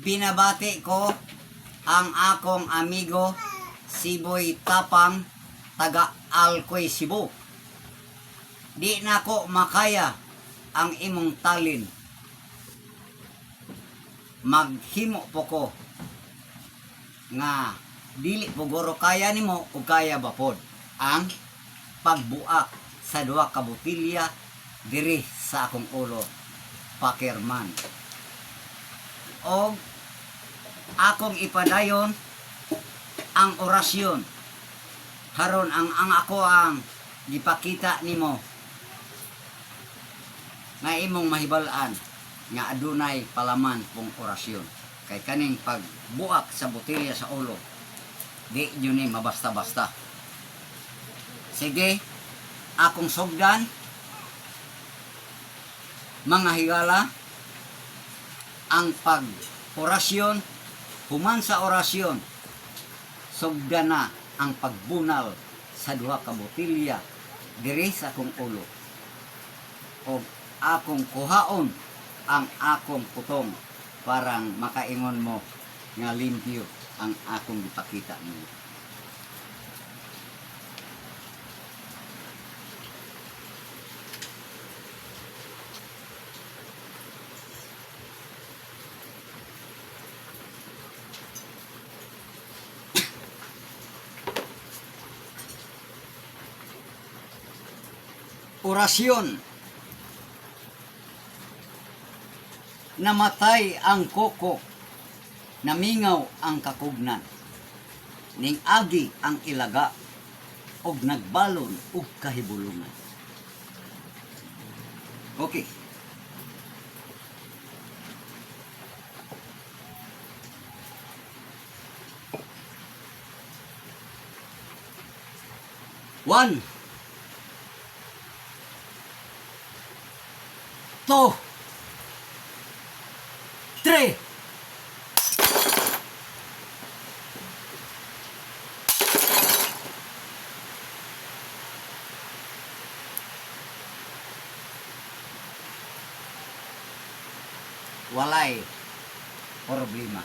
Binabati ko ang akong amigo Siboy Tapang taga Alcoy, Cebu. Di na ko makaya ang imong talin. Maghimo po ko nga dili pugoro kaya nimo o kaya ba pod ang pagbuak sa duha ka botilya diri sa akong ulo, Pakirman. O akong ipadayon ang orasyon haron ang ako ang gipakita nimo nga imong mahibal-an nga adunay palaman pong orasyon. Kay kaning pagbuak sa botelya sa ulo, di yun ni mabasta-basta. Sige, akong sugdan, mga higala, ang pag-orasyon, human sa orasyon, sugdan na ang pagbunal sa duha ka botelya diri sa akong ulo. O akong kuhaon ang akong putong parang makaingon mo nga limpyo ang akong ipakita niyo. Orasyon. Namatay ang koko, namingaw ang kakugnan, ning agi ang ilaga, og nagbalon og kahibulungan. Okay. One, two, three. Walay problema.